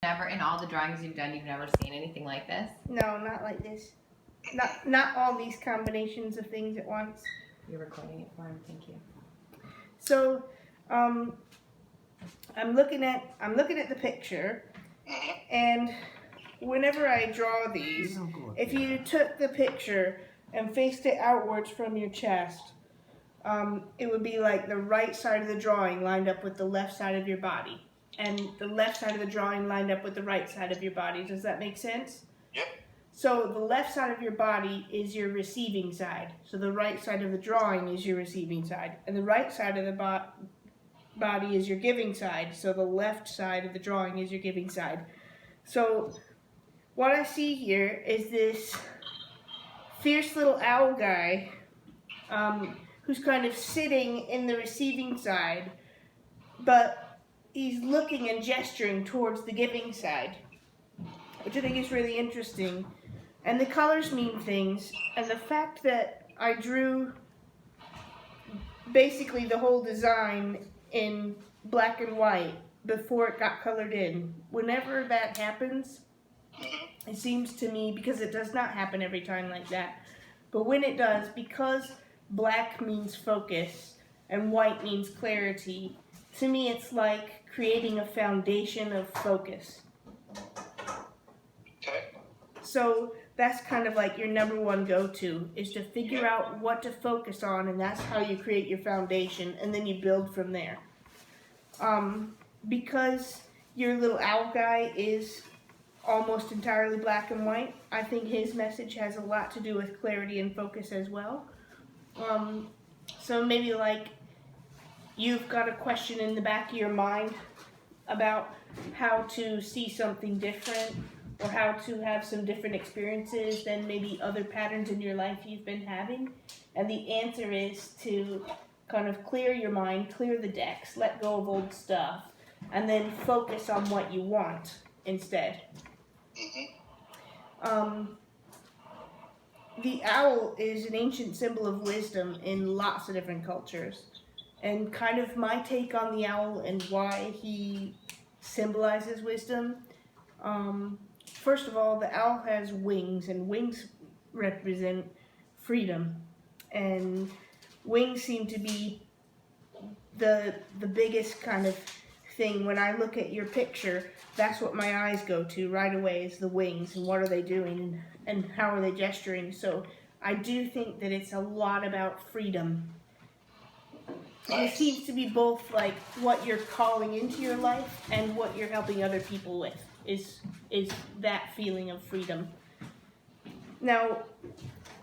never, in all the drawings you've done, you've never seen anything like this? No, not like this. Not all these combinations of things at once. You're recording it for him. Thank you. So, I'm looking at the picture, and whenever I draw these, if you took the picture and faced it outwards from your chest, it would be like the right side of the drawing lined up with the left side of your body, and the left side of the drawing lined up with the right side of your body. Does that make sense? Yep. So the left side of your body is your receiving side. So the right side of the drawing is your receiving side. And the right side of the body is your giving side. So the left side of the drawing is your giving side. So what I see here is this fierce little owl guy who's kind of sitting in the receiving side, but he's looking and gesturing towards the giving side, which I think is really interesting. And the colors mean things, and the fact that I drew basically the whole design in black and white before it got colored in, whenever that happens, it seems to me, because it does not happen every time like that, but when it does, because black means focus and white means clarity, to me it's like creating a foundation of focus. Okay. So that's kind of like your number one go-to, is to figure out what to focus on, and that's how you create your foundation, and then you build from there. Because your little owl guy is almost entirely black and white, I think his message has a lot to do with clarity and focus as well. So maybe like you've got a question in the back of your mind about how to see something different, or how to have some different experiences than maybe other patterns in your life you've been having. And the answer is to kind of clear your mind, clear the decks, let go of old stuff, and then focus on what you want instead. The owl is an ancient symbol of wisdom in lots of different cultures. And kind of my take on the owl and why he symbolizes wisdom. First of all, the owl has wings, and wings represent freedom. And wings seem to be the biggest kind of thing. When I look at your picture, that's what my eyes go to right away, is the wings, and what are they doing, and how are they gesturing. So I do think that it's a lot about freedom. It seems to be both like what you're calling into your life and what you're helping other people with, is that feeling of freedom. Now,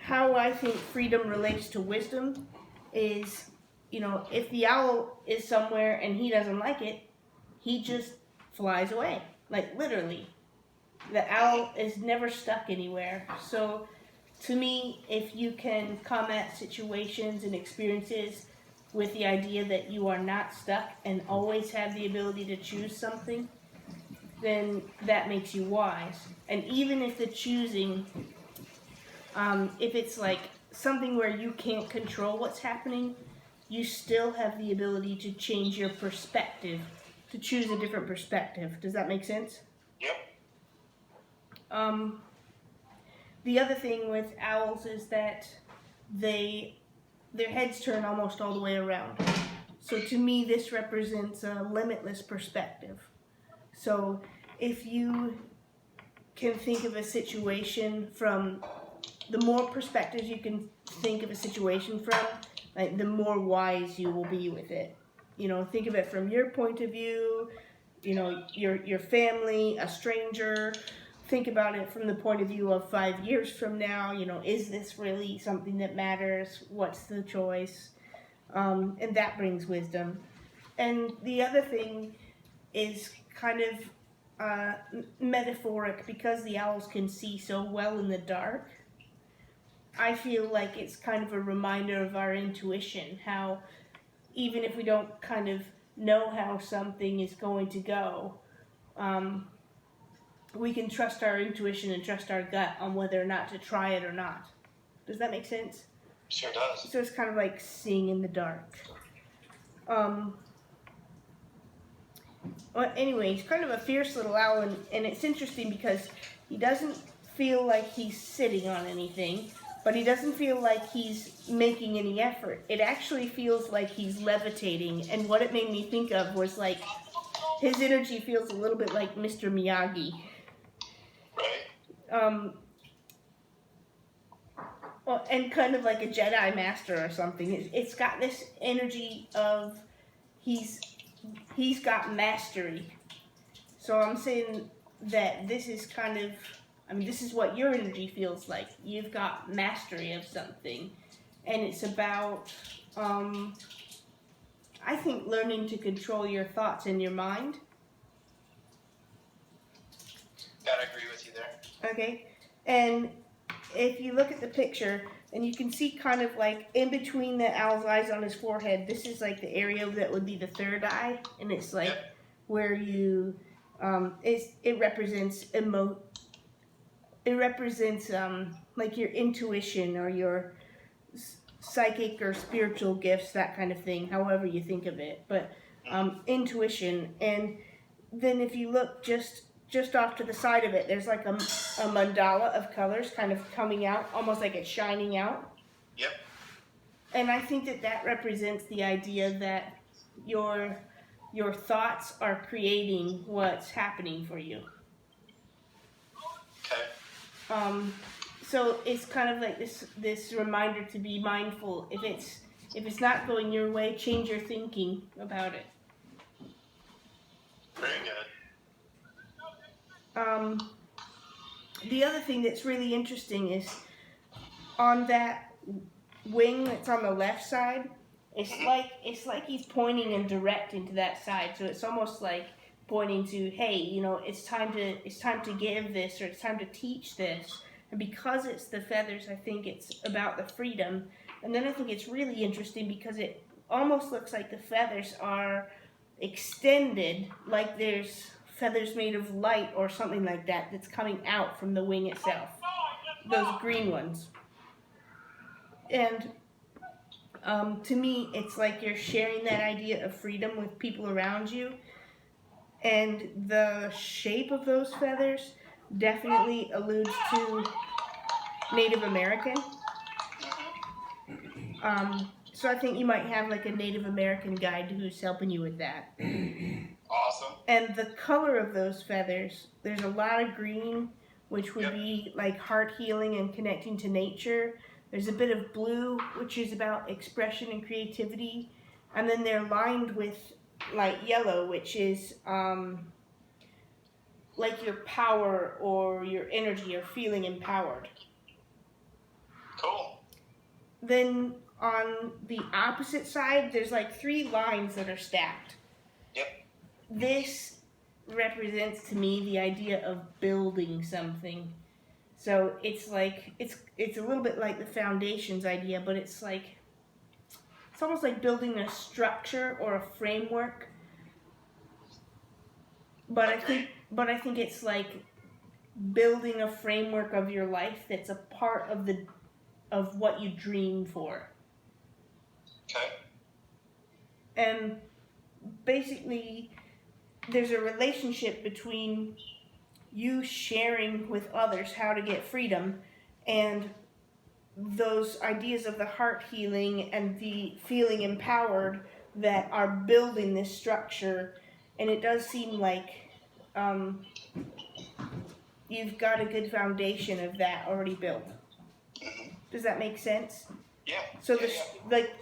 how I think freedom relates to wisdom is, if the owl is somewhere and he doesn't like it, he just flies away, like literally. The owl is never stuck anywhere. So to me, if you can come at situations and experiences with the idea that you are not stuck and always have the ability to choose something, then that makes you wise. And even if the choosing, if it's like something where you can't control what's happening, you still have the ability to change your perspective, to choose a different perspective. Does that make sense? Yep. The other thing with owls is that their heads turn almost all the way around. So to me, this represents a limitless perspective. So if you can think of a situation from, the more perspectives you can think of a situation from, like, the more wise you will be with it. Think of it from your point of view, your family, a stranger. Think about it from the point of view of 5 years from now. Is this really something that matters? What's the choice? And that brings wisdom. And the other thing is kind of metaphoric, because the owls can see so well in the dark. I feel like it's kind of a reminder of our intuition, how even if we don't kind of know how something is going to go, we can trust our intuition and trust our gut on whether or not to try it or not. Does that make sense? Sure does. So it's kind of like seeing in the dark. Well, anyway, he's kind of a fierce little owl, and it's interesting because he doesn't feel like he's sitting on anything, but he doesn't feel like he's making any effort. It actually feels like he's levitating, and what it made me think of was like his energy feels a little bit like Mr. Miyagi. Right. Well, and kind of like a Jedi Master or something. It's got this energy of he's got mastery. So I'm saying that this is kind of, I mean, this is what your energy feels like. You've got mastery of something, and it's about, I think, learning to control your thoughts and your mind. Gotta agree with you there. Okay, and if you look at the picture, and you can see kind of like in between the owl's eyes on his forehead, this is like the area that would be the third eye, and it's like where you, it represents like your intuition or your psychic or spiritual gifts, that kind of thing, however you think of it, but intuition. And then if you look just off to the side of it, there's like a mandala of colors kind of coming out, almost like it's shining out. Yep. And I think that represents the idea that your thoughts are creating what's happening for you. Okay. So it's kind of like this reminder to be mindful. If it's not going your way, change your thinking about it. Very good. The other thing that's really interesting is on that wing that's on the left side, it's like he's pointing and directing to that side. So it's almost like pointing to, hey, it's time to give this, or it's time to teach this. And because it's the feathers, I think it's about the freedom. And then I think it's really interesting because it almost looks like the feathers are extended, like there's feathers made of light or something like that that's coming out from the wing itself. Those green ones. And to me, it's like you're sharing that idea of freedom with people around you. And the shape of those feathers definitely alludes to Native American. So I think you might have like a Native American guide who's helping you with that. Awesome. And the color of those feathers, there's a lot of green, which would be like heart healing and connecting to nature. There's a bit of blue, which is about expression and creativity. And then they're lined with like yellow, which is like your power or your energy or feeling empowered. Cool. Then on the opposite side, there's like 3 lines that are stacked. Yep. This represents to me the idea of building something. So it's like it's a little bit like the foundations idea, but it's almost like building a structure or a framework. But I think it's like building a framework of your life that's a part of what you dream for. Okay. And basically, there's a relationship between you sharing with others how to get freedom and those ideas of the heart healing and the feeling empowered that are building this structure. And it does seem like you've got a good foundation of that already built. Does that make sense? Yeah. So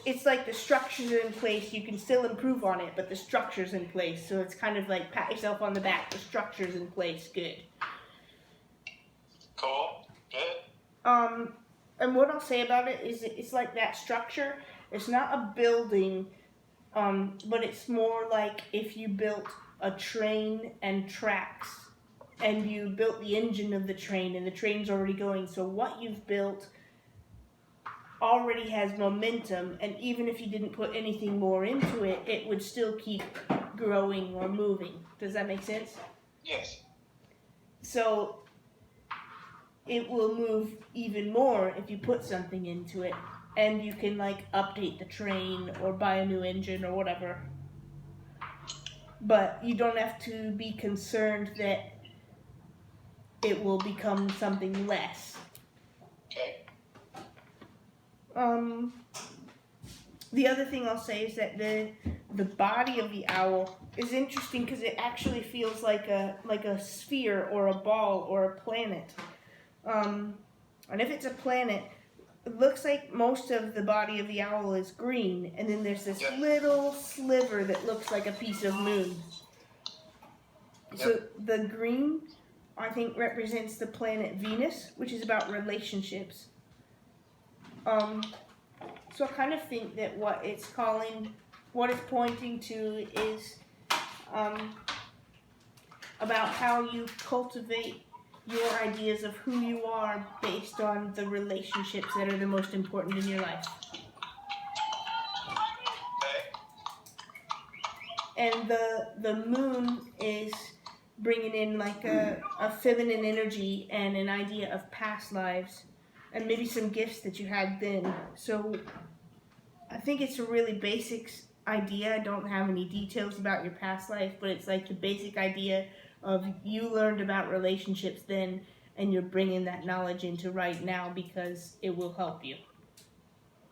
it's like the structure's in place. You can still improve on it, but the structure's in place. So it's kind of like pat yourself on the back. The structure's in place. Good. Cool. Good. And what I'll say about it is it's like that structure. It's not a building, but it's more like if you built a train and tracks, and you built the engine of the train, and the train's already going. So what you've built already has momentum, and even if you didn't put anything more into it, it would still keep growing or moving. Does that make sense? Yes. So it will move even more if you put something into it, and you can like update the train or buy a new engine or whatever. but you don't have to be concerned that it will become something less. Okay. The other thing I'll say is that the body of the owl is interesting because it actually feels like a sphere or a ball or a planet. And if it's a planet, it looks like most of the body of the owl is green, and then there's this little sliver that looks like a piece of moon. So the green, I think, represents the planet Venus, which is about relationships. So I kind of think that what it's pointing to is about how you cultivate your ideas of who you are based on the relationships that are the most important in your life. Okay. And the moon is bringing in like a feminine energy and an idea of past lives and maybe some gifts that you had then. So I think it's a really basic idea. I don't have any details about your past life, but it's like the basic idea of you learned about relationships then, and you're bringing that knowledge into right now because it will help you.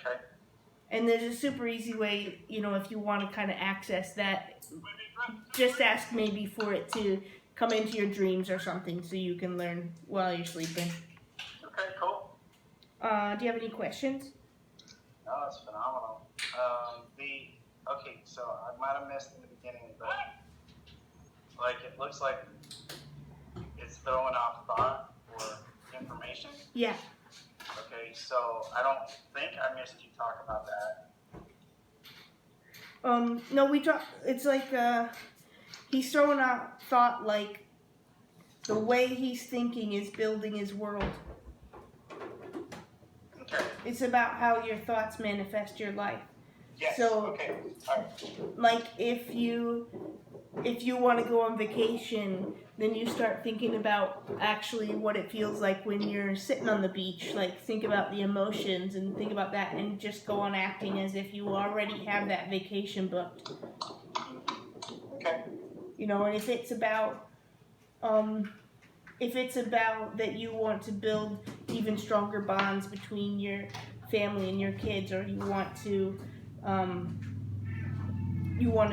Okay. And there's a super easy way, if you want to kind of access that, just ask maybe for it to come into your dreams or something so you can learn while you're sleeping. Okay, cool. Do you have any questions? No, that's phenomenal. Okay, so I might have missed in the beginning, but like it looks like it's throwing off thought or information. Yeah. Okay, so I don't think I missed you talk about that. No, we talk. It's like he's throwing out thought, like the way he's thinking is building his world. Okay. It's about how your thoughts manifest your life. Yes. So, okay. All right. Like if you want to go on vacation, then you start thinking about actually what it feels like when you're sitting on the beach. Like think about the emotions and think about that, and just go on acting as if you already have that vacation booked. Okay. And if it's about that you want to build even stronger bonds between your family and your kids, or you want to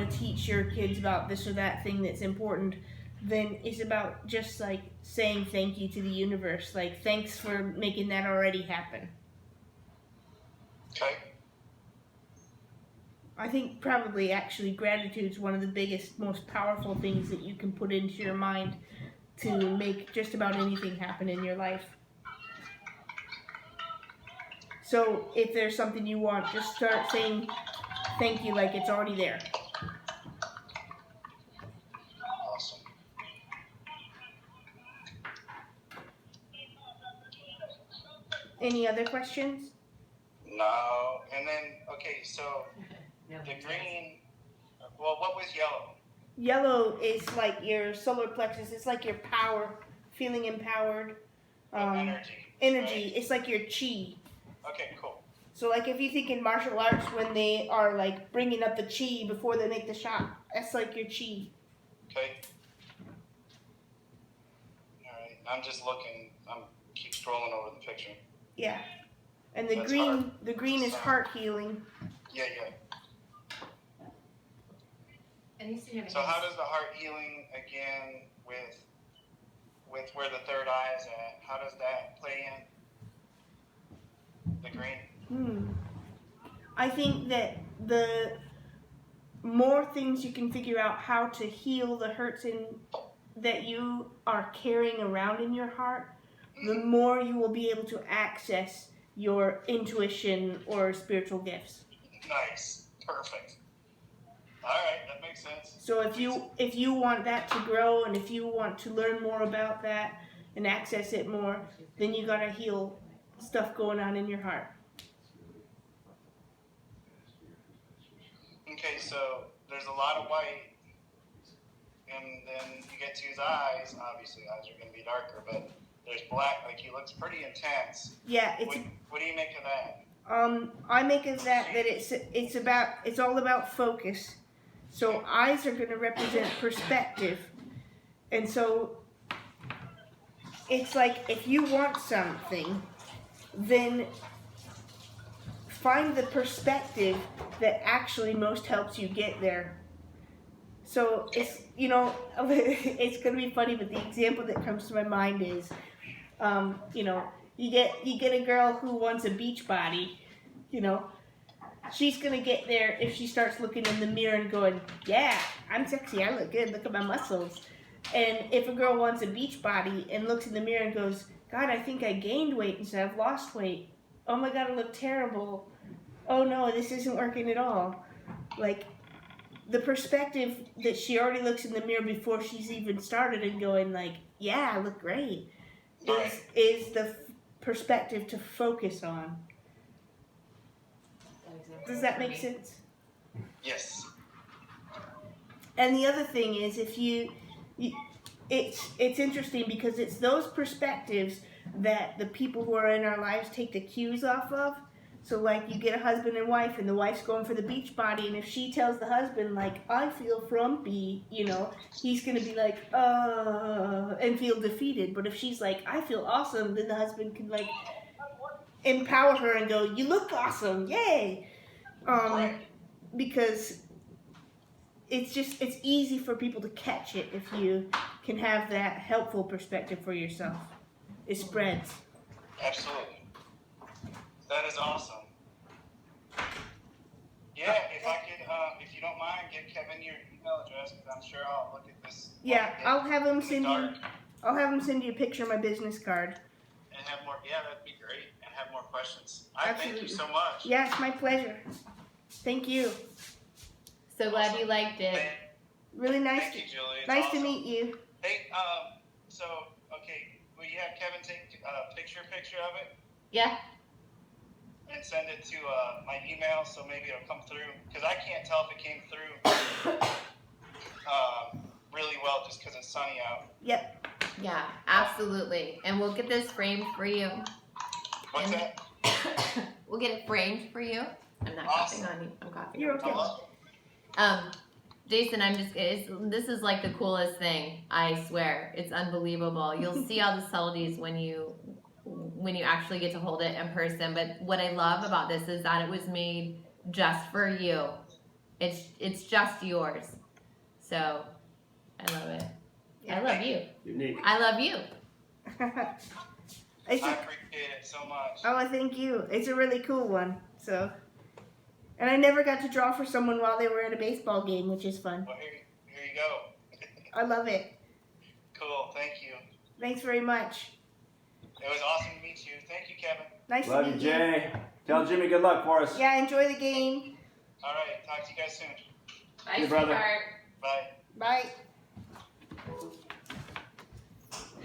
teach your kids about this or that thing that's important, then it's about just like saying thank you to the universe. Like, thanks for making that already happen. Okay. I think probably actually gratitude is one of the biggest, most powerful things that you can put into your mind to make just about anything happen in your life. So if there's something you want, just start saying thank you like it's already there. Awesome. Any other questions? No. And then, okay, so the green, well, what was yellow? Yellow is like your solar plexus. It's like your power, feeling empowered. Energy. Energy. Right? It's like your chi. Okay, cool. So like if you think in martial arts when they are like bringing up the chi before they make the shot, that's like your chi. Okay. All right. I'm just looking. Keep scrolling over the picture. Yeah. And the That's green, heart. the green is heart healing. Yeah. And you see So how does the heart healing again with where the third eye is at? How does that play in? The green. I think that the more things you can figure out how to heal the hurts that you are carrying around in your heart, the more you will be able to access your intuition or spiritual gifts. Nice. Perfect. All right, that makes sense. So if you want that to grow, and if you want to learn more about that and access it more, then you gotta heal stuff going on in your heart. Okay, so there's a lot of white, and then you get to his eyes. Obviously, eyes are going to be darker, but there's black. Like, he looks pretty intense. Yeah, What do you make of that? I make of that it's all about focus. So eyes are going to represent perspective. And so it's like if you want something, then find the perspective that actually most helps you get there. So it's, you know, it's going to be funny, but the example that comes to my mind is, you know, you get a girl who wants a beach body, you know, she's going to get there if she starts looking in the mirror and going, yeah, I'm sexy, I look good, look at my muscles. And if a girl wants a beach body and looks in the mirror and goes, God, I think I gained weight instead of lost weight. Oh my God, I look terrible. Oh no, this isn't working at all. Like, the perspective that she already looks in the mirror before she's even started and going like, yeah, I look great, is the perspective to focus on. Does that make sense? Yes. And the other thing is, if it's interesting because it's those perspectives that the people who are in our lives take the cues off of. So like you get a husband and wife and the wife's going for the beach body, and if she tells the husband like, I feel frumpy, you know, he's going to be like, and feel defeated. But if she's like, I feel awesome, then the husband can like empower her and go, you look awesome, yay. Because it's easy for people to catch it if you can have that helpful perspective for yourself. It spreads. Absolutely. That is awesome. Yeah, if I could, if you don't mind, give Kevin your email address, because I'm sure I'll look at this. Yeah, I'll have him send you a picture of my business card. And have more. Yeah, that'd be great. And have more questions. Thank you so much. Yeah, it's my pleasure. Thank you. So glad you liked it. Really nice. Thank you, Julie. It's nice awesome. to meet you. Hey, so okay, will you have Kevin take a picture of it? Yeah. And send it to my email, so maybe it'll come through. Because I can't tell if it came through really well just because it's sunny out. Yep. Yeah, absolutely. And we'll get this framed for you. What's that? We'll get it framed for you. I'm not coughing on you. I'm coughing. You're okay. Jason, this is like the coolest thing. I swear, it's unbelievable. You'll see all the subtleties when you actually get to hold it in person. But what I love about this is that it was made just for you. It's just yours. So I love it. Yeah. I love you. Unique. I love you. I appreciate it so much. Oh, thank you. It's a really cool one. So, and I never got to draw for someone while they were at a baseball game, which is fun. Well, here you go. I love it. Cool. Thank you. Thanks very much. It was awesome to meet you. Thank you, Kevin. Nice Love to you, meet Jay. Tell Jimmy good luck for us. Yeah, enjoy the game. All right. Talk to you guys soon. Bye, Hey, brother. sweetheart. Bye. Bye.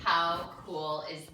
How cool is